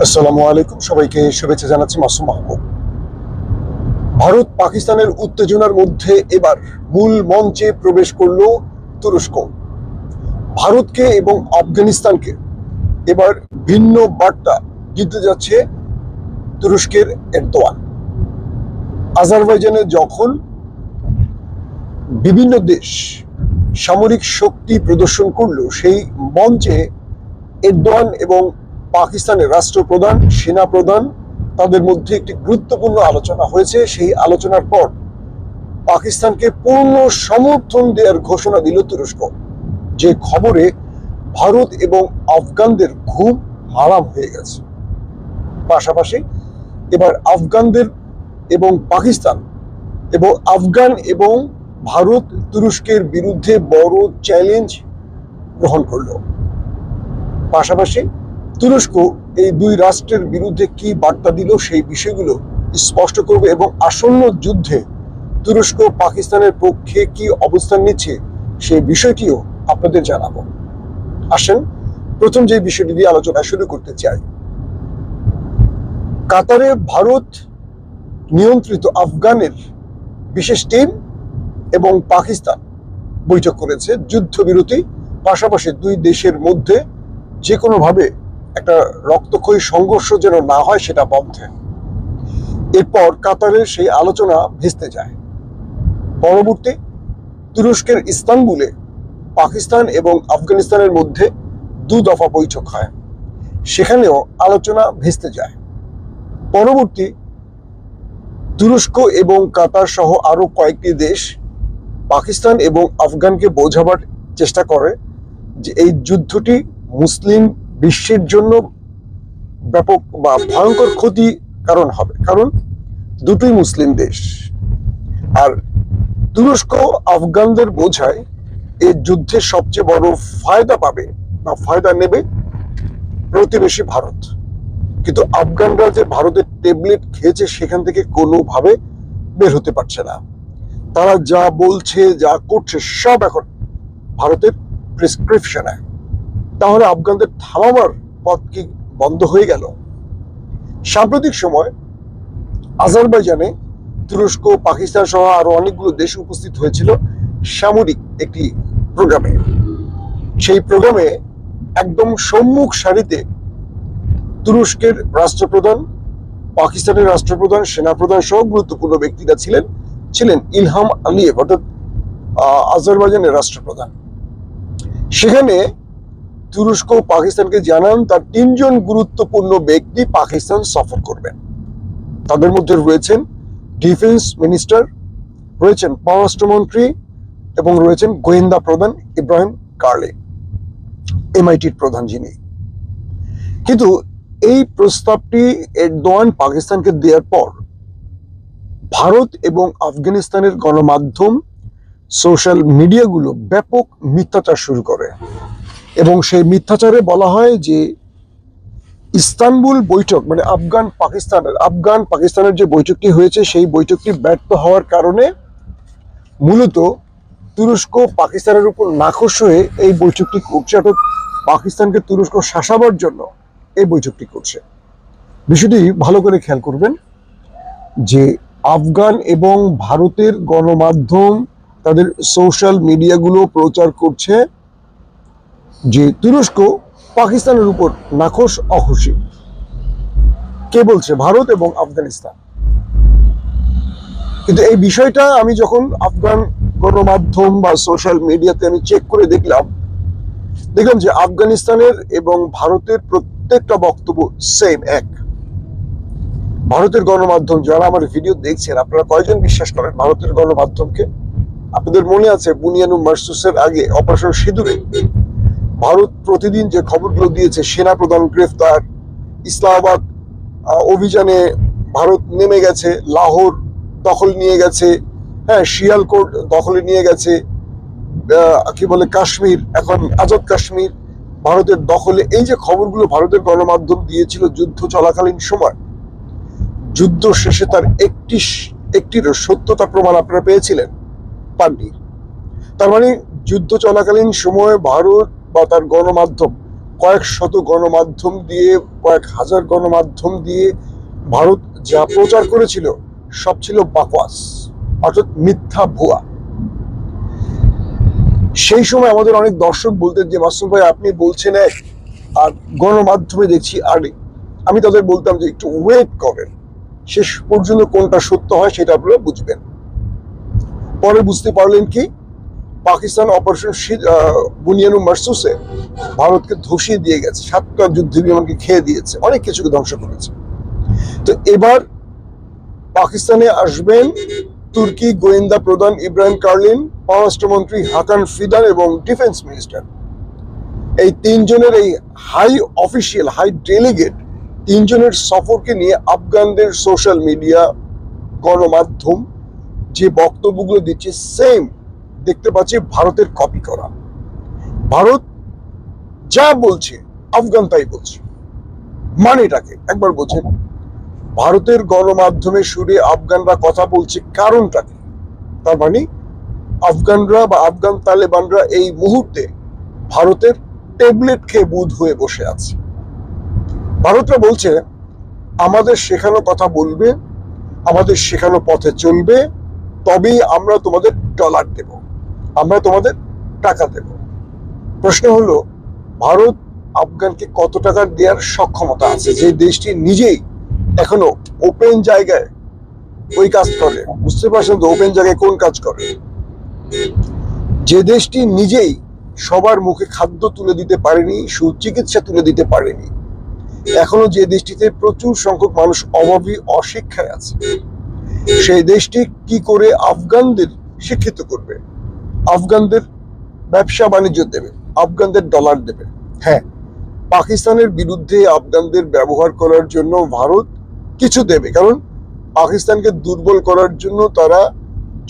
আসসালামু আলাইকুম, সবাইকে শুভেচ্ছা জানাচ্ছি। মাসুম মাহবুব। ভারত পাকিস্তানের উত্তেজনার মধ্যে এবার মূল মঞ্চে প্রবেশ করলো তুরস্ক। ভারতকে এবং আফগানিস্তানকে এবার ভিন্ন বার্তা দিতে যাচ্ছে তুরস্কের এরদোয়ান। আজারবাইজানে যখন বিভিন্ন দেশ সামরিক শক্তি প্রদর্শন করলো, সেই মঞ্চে এরদোয়ান এবং পাকিস্তানের রাষ্ট্রপ্রধান, সেনাপ্রধান তাদের মধ্যে একটি গুরুত্বপূর্ণ আলোচনা হয়েছে। সেই আলোচনার পর পাকিস্তানকে পূর্ণ সমর্থন দেওয়ার ঘোষণা দিল তুরস্ক, যে খবরে ভারত এবং আফগানদের ঘুম হারাম হয়ে গেছে। পাশাপাশি এবার আফগানদের এবং পাকিস্তান এবং আফগান এবং ভারত তুরস্কের বিরুদ্ধে বড় চ্যালেঞ্জ গ্রহণ করল। পাশাপাশি তুরস্ক এই দুই রাষ্ট্রের বিরুদ্ধে কি বার্তা দিল সেই বিষয়গুলো স্পষ্ট করবে এবং আসন্ন যুদ্ধে তুরস্ক পাকিস্তানের পক্ষে কি অবস্থান নিচ্ছে সেই বিষয়টিও আপনাদের জানাবো। আসেন প্রথম যে বিষয়টি দিয়ে আলোচনা শুরু করতে চাই। কাতারে ভারত নিয়ন্ত্রিত আফগানের বিশেষ টিম এবং পাকিস্তান বৈঠক করেছে যুদ্ধবিরতি, পাশাপাশি দুই দেশের মধ্যে যে কোনোভাবে একটা রক্তক্ষয়ী সংঘর্ষ যেন না হয় সেটা বন্ধে। এরপর কাতারের সেই আলোচনা ভেস্তে যায়। পরবর্তী তুরস্কের ইস্তানবুলে পাকিস্তান এবং আফগানিস্তানের মধ্যে দফা বৈঠক হয়, সেখানেও আলোচনা ভেস্তে যায়। পরবর্তী তুরস্ক এবং কাতার সহ আরো কয়েকটি দেশ পাকিস্তান এবং আফগানকে বোঝাবার চেষ্টা করে যে এই যুদ্ধটি মুসলিম বিশ্বের জন্য ব্যাপক বা ভয়ঙ্কর ক্ষতি কারণ হবে, কারণ দুটোই মুসলিম দেশ। আর তুরস্ক আফগানদের বোঝায় এই যুদ্ধে সবচেয়ে বড় ফায়দা পাবে বা ফায়দা নেবে প্রতিবেশী ভারত। কিন্তু আফগানরা যে ভারতের ট্যাবলেট খেয়েছে সেখান থেকে কোনোভাবে বের হতে পারছে না। তারা যা বলছে, যা করছে সব এখন ভারতের প্রেসক্রিপশনে। তাহলে আফগানদের থামাবার পথ কি বন্ধ হয়ে গেল? সাম্প্রতিক সময় আজারবাইজানে তুরস্ক, পাকিস্তান সহ আরো অনেকগুলো দেশ উপস্থিত হয়েছিল সামরিক একটি প্রোগ্রামে। সেই প্রোগ্রামে একদম সম্মুখ সারিতে তুরস্কের রাষ্ট্রপ্রধান, পাকিস্তানের রাষ্ট্রপ্রধান, সেনাপ্রধান সহ গুরুত্বপূর্ণ ব্যক্তিরা ছিলেন ইলহাম আলিয়েভ, অর্থাৎ আজারবাইজানের রাষ্ট্রপ্রধান। সেখানে তুরস্ক পাকিস্তানকে জানান তার 3জন গুরুত্বপূর্ণ ব্যক্তি পাকিস্তান সফর করবেন। তাদের মধ্যে রয়েছেন ডিফেন্স মিনিস্টার, রয়েছেন পররাষ্ট্রমন্ত্রী এবং রয়েছেন গোয়েন্দা প্রধান ইব্রাহিম কার্লে, এমআইটির প্রধান যিনি। কিন্তু এই প্রস্তাবটি এরদোয়ান পাকিস্তানকে দেওয়ার পর ভারত এবং আফগানিস্তানের গণমাধ্যম, সোশ্যাল মিডিয়াগুলো ব্যাপক মিথ্যাচার শুরু করে এবং সেই মিথ্যাচারে বলা হয় যে ইস্তানবুল বৈঠক মানে আফগান পাকিস্তানের যে বৈঠকটি হয়েছে সেই বৈঠকটি ব্যর্থ হওয়ার কারণে মূলত তুরস্ক পাকিস্তানের উপর নাখোশ হয়ে এই বৈঠকটি করছে, অর্থাৎ পাকিস্তানকে তুরস্ক শাসাবার জন্য এই বৈঠকটি করছে। বিষয়টি ভালো করে খেয়াল করবেন যে আফগান এবং ভারতের গণমাধ্যম তাদের সোশ্যাল মিডিয়াগুলো প্রচার করছে যে তুরস্ক পাকিস্তানের উপর নাখোশ, অখুশি। কে বলছে? ভারত এবং আফগানিস্তান। কিন্তু এই বিষয়টা আমি যখন আফগান গণমাধ্যম বা সোশ্যাল মিডিয়াতে আমি চেক করে দেখলাম যে আফগানিস্তানের এবং ভারতের প্রত্যেকটা বক্তব্য সেম, এক। ভারতের গণমাধ্যম, যারা আমার ভিডিও দেখছেন আপনারা কয়জন বিশ্বাস করেন ভারতের গণমাধ্যমকে? আপনাদের মনে আছে বুনিয়ানু মারসুসের আগে অপারেশন সিঁদুরে ভারত প্রতিদিন যে খবরগুলো দিয়েছে, সেনাপ্রধান গ্রেফতার, ইসলামাবাদ অভিযানে ভারত নেমে গেছে, লাহোর দখল নিয়ে গেছে, হ্যাঁ শিয়ালকোট দখলে নিয়ে গেছে, কি বলে কাশ্মীর এখন আজাদ কাশ্মীর ভারতের দখলে। এই যে খবরগুলো ভারতের গণমাধ্যম দিয়েছিল যুদ্ধ চলাকালীন সময়, যুদ্ধ শেষে তার একটির সত্যতা প্রমাণ আপনারা পেয়েছিলেন? পাননি। তার মানে যুদ্ধ চলাকালীন সময়ে ভারত বা তার গণমাধ্যম কয়েক শত গণমাধ্যম দিয়ে, কয়েক হাজার গণমাধ্যম দিয়ে ভারত যা প্রচার করেছিল সব ছিল বাকওয়াস, অর্থাৎ মিথ্যা, ভুয়া। সেই সময় আমাদের অনেক দর্শক বলতেন যে মাসুম ভাই আপনি বলছেন এক, আর গণমাধ্যমে দেখছি আরেক। আমি তাদের বলতাম যে একটু ওয়েট করেন, শেষ পর্যন্ত কোনটা সত্য হয় সেটা আপনারা বুঝবেন। পরে বুঝতে পারলেন কি, পাকিস্তান অপারেশন বুনিয়ানুর মারসুসে ভারতকে ধসিয়ে দিয়ে গেছে, 7টা যুদ্ধ বিমানকে খেয়ে দিয়েছে, অনেক কিছুকে ধ্বংস করেছে। তো এবার পাকিস্তানে আসবেন তুর্কি গোয়েন্দা প্রধান ইব্রাহিম কার্লিন, পররাষ্ট্রমন্ত্রী হাকান ফিদান এবং ডিফেন্স মিনিস্টার। এই তিনজনের, এই হাই অফিসিয়াল, হাই ডেলিগেট তিনজনের সফরকে নিয়ে আফগানদের সোশ্যাল মিডিয়া, গণমাধ্যম যে বক্তব্যগুলো দিচ্ছে সেম দেখতে পাচ্ছি ভারতের কপি করা। ভারত যা বলছে আফগান তাই বলছে। মানেটাকে একবার বোঝেন। ভারতের গণমাধ্যমে সুরে আফগানরা কথা বলছে, কারণটা কি? তার মানে আফগানরা বা আফগান তালেবানরা এই মুহূর্তে ভারতের ট্যাবলেট খেয়ে বুঁদ হয়ে বসে আছে। ভারতরা বলছে আমাদের শেখানো কথা বলবে, আমাদের শেখানো পথে চলবে, তবেই আমরা তোমাদের ডলার দেব, আমরা তোমাদের টাকা দেব। প্রশ্ন হলো ভারত আফগানকে কত টাকা দেওয়ার সক্ষমতা আছে, যে দেশটি নিজেই এখনো ওপেন জায়গায় ওই কাজ করে? বুঝতে পারছেন তো ওপেন জায়গায় কোন কাজ করে? যে দেশটি নিজেই সবার মুখে খাদ্য তুলে দিতে পারেনি, সুচিকিৎসা তুলে দিতে পারেনি, এখনো যে দেশটিতে প্রচুর সংখ্যক মানুষ অভাবী, অশিক্ষায় আছে, সেই দেশটি কি করে আফগানদের শিক্ষিত করবে, আফগানদের ব্যবসা বাণিজ্য দেবে, আফগানদের ডলার দেবে? হ্যাঁ, পাকিস্তানের বিরুদ্ধে আফগানদের ব্যবহার করার জন্য ভারত কিছু দেবে, কারণ পাকিস্তানকে দুর্বল করার জন্য তারা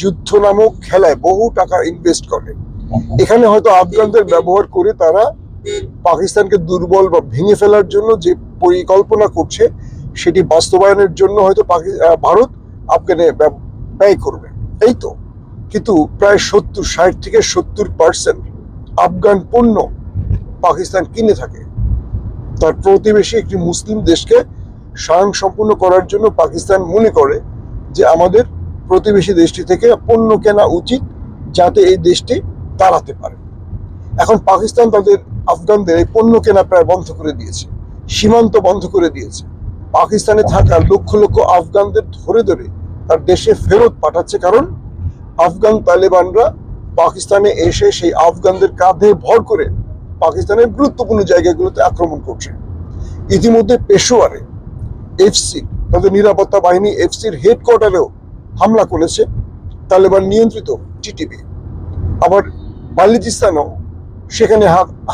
যুদ্ধ নামক খেলায় বহু টাকা ইনভেস্ট করে। এখানে হয়তো আফগানদের ব্যবহার করে তারা পাকিস্তানকে দুর্বল বা ভেঙে ফেলার জন্য যে পরিকল্পনা করছে সেটি বাস্তবায়নের জন্য হয়তো ভারত আফগানে ব্যয় করবে, এই তো। কিন্তু প্রায় 60 থেকে 70% আফগান পণ্য পাকিস্তান কিনে থাকে। তার প্রতিবেশী একটি মুসলিম দেশকে স্বয়ংসম্পূর্ণ করার জন্য পাকিস্তান মনে করে যে আমাদের প্রতিবেশী দেশটি থেকে পণ্য কেনা উচিত, যাতে এই দেশটি দাঁড়াতে পারে। এখন পাকিস্তান তাদের আফগানদের এই পণ্য কেনা প্রায় বন্ধ করে দিয়েছে, সীমান্ত বন্ধ করে দিয়েছে। পাকিস্তানে থাকা লক্ষ লক্ষ আফগানদের ধরে ধরে তার দেশে ফেরত পাঠাচ্ছে, কারণ আফগান তালেবানরা পাকিস্তানে এসে সেই আফগানদের কাঁধে ভর করে পাকিস্তানের গুরুত্বপূর্ণ জায়গাগুলোতে আক্রমণ করছে। ইতিমধ্যে পেশোয়ারে এফসি, তাদের নিরাপত্তা বাহিনী এফসির হেডকোয়ার্টারেও হামলা করেছে তালেবান নিয়ন্ত্রিত টিটিপি। আবার বালুচিস্তানও সেখানে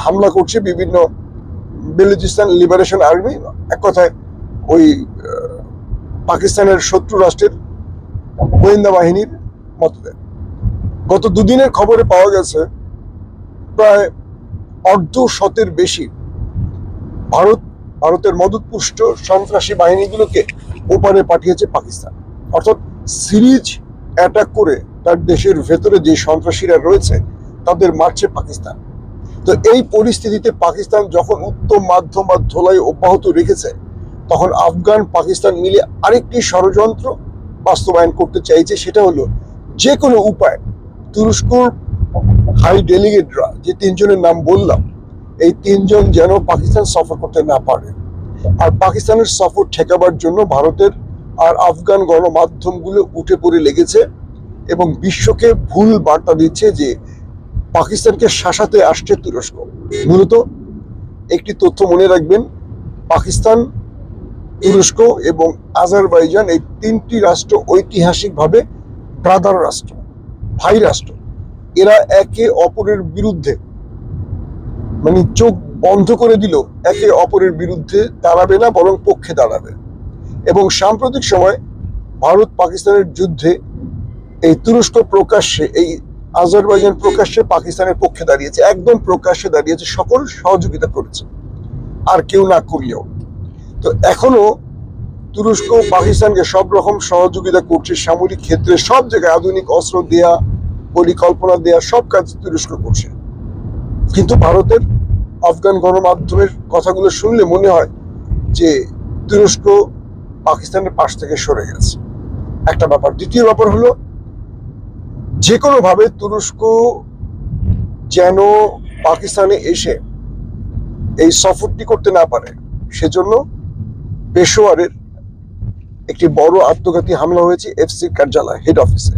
হামলা করছে বিভিন্ন বেলুচিস্তান লিবারেশন আর্মি, এক কথায় ওই পাকিস্তানের শত্রু রাষ্ট্রের গোয়েন্দা বাহিনীর মতো। গত দুদিনের খবরে পাওয়া গেছে প্রায় 1/2 বেশি ভারতের মদতপুষ্ট সন্ত্রাসী বাহিনীগুলোকে ওপারে পাঠিয়েছে পাকিস্তান, অর্থাৎ সিরিজ অ্যাটাক করে তার দেশের ভেতরে যে সন্ত্রাসীরা রয়েছে তাদের মারছে পাকিস্তান। তো এই পরিস্থিতিতে পাকিস্তান যখন উত্তম মাধ্যম বা ধোলাই অব্যাহত রেখেছে, তখন আফগান পাকিস্তান মিলে আরেকটি ষড়যন্ত্র বাস্তবায়ন করতে চাইছে। সেটা হলো যে কোনো উপায় তুরস্কর হাই ডেলিগেটরা, যে 3 জনের নাম বললাম, এই 3 জন যেন পাকিস্তান সফর করতে না পারে। আর পাকিস্তানের সফর ঠেকাবার জন্য ভারতের আর আফগান গণমাধ্যমগুলো উঠে পড়ে লেগেছে এবং বিশ্বকে ভুল বার্তা দিচ্ছে যে পাকিস্তানকে শাসাতে আসছে তুরস্ক। মূলত একটি তথ্য মনে রাখবেন, পাকিস্তান, তুরস্ক এবং আজারবাইজান, এই 3টি রাষ্ট্র ঐতিহাসিকভাবে ব্রাদার রাষ্ট্র, ভাই রাষ্ট্র। এরা একে অপরের বিরুদ্ধে, মানে চোখ বন্ধ করে দিল, একে অপরের বিরুদ্ধে দাঁড়াবে না, বরং পক্ষে দাঁড়াবে। এবং সাম্প্রতিক সময় ভারত পাকিস্তানের যুদ্ধে এই তুরস্ক প্রকাশ্যে, এই আজারবাইজান প্রকাশ্যে পাকিস্তানের পক্ষে দাঁড়িয়েছে, একদম প্রকাশ্যে দাঁড়িয়েছে, সকল সহযোগিতা করেছে, আর কেউ না করলেও। তো এখনো তুরস্ক পাকিস্তানকে সব রকম সহযোগিতা করছে, সামরিক ক্ষেত্রে সব জায়গায় আধুনিক অস্ত্র দেয়া, পরিকল্পনা দেয়া, সব কাজ তুরস্ক করছে। কিন্তু ভারতের আফগান গণমাধ্যমের কথাগুলো শুনলে মনে হয় যে তুরস্ক পাকিস্তানের পাশ থেকে সরে গেছে, একটা ব্যাপার। দ্বিতীয় ব্যাপার হলো, যে কোনো ভাবে তুরস্ক যেন পাকিস্তানে এসে এই সফরটি করতে না পারে, সেজন্য পেশোয়ারের একটি বড় আত্মঘাতী হামলা হয়েছে এফসি কার্যালয় হেড অফিসে।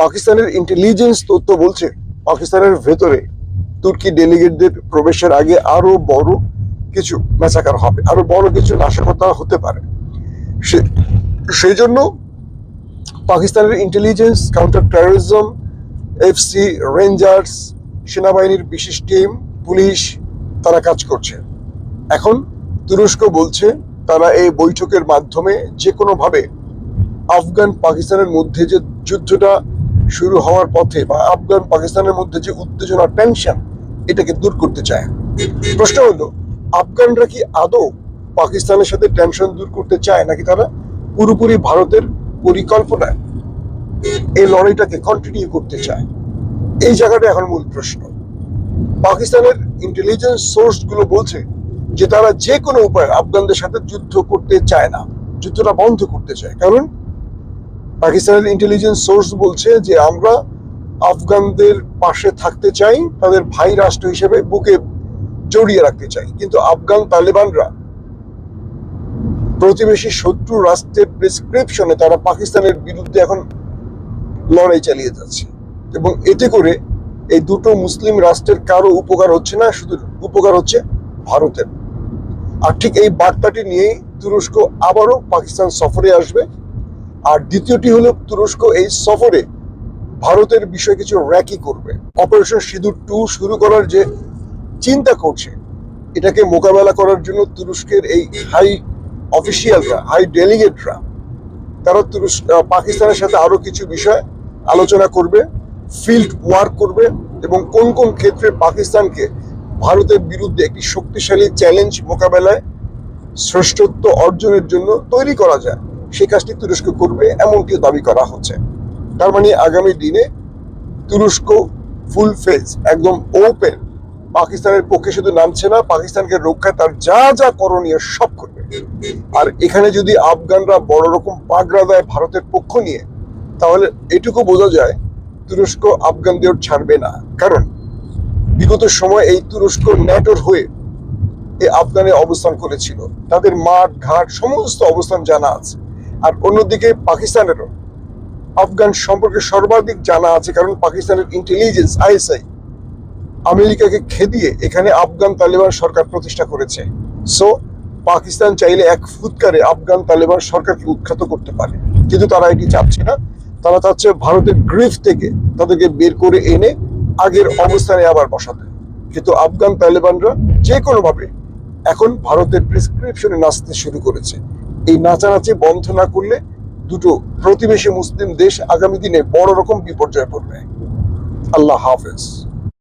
পাকিস্তানের ইন্টেলিজেন্স তথ্য বলছে পাকিস্তানের ভেতরে তুর্কি ডেলিগেটদের প্রবেশের আগে আরো বড় কিছু ম্যাসাকার হবে, আরো বড় কিছু নাশকতা হতে পারে। সেই জন্য পাকিস্তানের intelligence, counter terrorism, FC, rangers, সেনাবাহিনীর বিশেষ টিম, পুলিশ, তারা কাজ করছে। এখন তুরস্ক বলছে তারা এই বৈঠকের মাধ্যমে যে কোনো ভাবে আফগান পাকিস্তানের মধ্যে যে যুদ্ধটা শুরু হওয়ার পথে, বা আফগান পাকিস্তানের মধ্যে যে উত্তেজনা, টেনশন, এটাকে দূর করতে চায়। প্রশ্ন হলো, আফগানরা কি আদৌ পাকিস্তানের সাথে টেনশন দূর করতে চায়, নাকি তারা পুরোপুরি ভারতের পরিকল্পনায় এই লড়াইটাকে কন্টিনিউ করতে চায়? এই জায়গাটা এখন মূল প্রশ্ন। পাকিস্তানের ইন্টেলিজেন্স সোর্স গুলো বলছে যে তারা যে কোনো উপায়ে আফগানদের সাথে যুদ্ধ করতে চায় না, যুদ্ধটা বন্ধ করতে চায়। কারণ পাকিস্তানের ইন্টেলিজেন্স সোর্স বলছে যে আমরা আফগানদের পাশে থাকতে চাই, তাদের ভাই রাষ্ট্র হিসেবে বুকে জড়িয়ে রাখতে চাই, কিন্তু আফগান তালেবানরা প্রতিবেশী শত্রু রাষ্ট্রের প্রেসক্রিপশনে তারা পাকিস্তানের বিরুদ্ধে এখন লড়াই চালিয়ে যাচ্ছে, এবং এতে করে এই দুটো মুসলিম রাষ্ট্রের কারো উপকার হচ্ছে না, শুধু উপকার হচ্ছে ভারতের। আর ঠিক এই বার্তাটি নিয়েই তুরস্ক আবারও পাকিস্তান সফরে আসবে। আর দ্বিতীয়টি হলো, তুরস্ক এই সফরে ভারতের বিষয়ে কিছু র্যাকি করবে। অপারেশন সিঁদুর 2 শুরু করার যে চিন্তা করছে, এটাকে মোকাবেলা করার জন্য তুরস্কের এই হাই অফিসিয়ালরা, হাই ডেলিগেটরা, তারা পাকিস্তানের সাথে আরো কিছু বিষয় আলোচনা করবে, ফিল্ড ওয়ার্ক করবে, এবং কোন কোন ক্ষেত্রে পাকিস্তানকে ভারতের বিরুদ্ধে একটি শক্তিশালী চ্যালেঞ্জ মোকাবেলায় শ্রেষ্ঠত্ব অর্জনের জন্য তৈরি করা যায়, সেই কাজটি তুরস্ক করবে, এমনটি দাবি করা হচ্ছে। তার মানে আগামী দিনে তুরস্ক ফুল ফেজ, একদম ওপেন, পাকিস্তানের পক্ষে শুধু নামছে না, পাকিস্তানকে রক্ষায় তার যা যা করণীয় সব করবে। আর এখানে যদি আফগানরা বড় রকম পাগড়া দেয় ভারতের পক্ষ নিয়ে, তাহলে এটুকু বোঝা যায় তুরস্ক আফগানদের ছাড়বে না। কারণ বিগত সময় এই তুরস্ক ন্যাটোর হয়ে এই আফগানে অবস্থান করেছিল, তাদের মাঠ ঘাট সমস্ত অবস্থান জানা আছে। আর অন্যদিকে পাকিস্তানেরও আফগান সম্পর্কে সর্বাধিক জানা আছে, কারণ পাকিস্তানের ইন্টেলিজেন্স আইএসআই আমেরিকাকে খেদিয়ে এখানে আফগান তালেবান সরকার প্রতিষ্ঠা করেছে। সো পাকিস্তান চাইলে এক ফুৎকারে আফগান তালেবান সরকারকে উৎখাত করতে পারে, কিন্তু তারা এটি চাচ্ছে না। তারা চাচ্ছে ভারতের গ্রিফ থেকে তাদেরকে বের করে এনে আগের অবস্থানে আবার বসাতে। কিন্তু আফগান তালেবানরা যে কোনো ভাবে এখন ভারতের প্রেসক্রিপশনে নাচতে শুরু করেছে। এই নাচানাচি বন্ধ না করলে দুটো প্রতিবেশী মুসলিম দেশ আগামী দিনে বড় রকম বিপর্যয়ে পড়বে। আল্লাহ হাফেজ।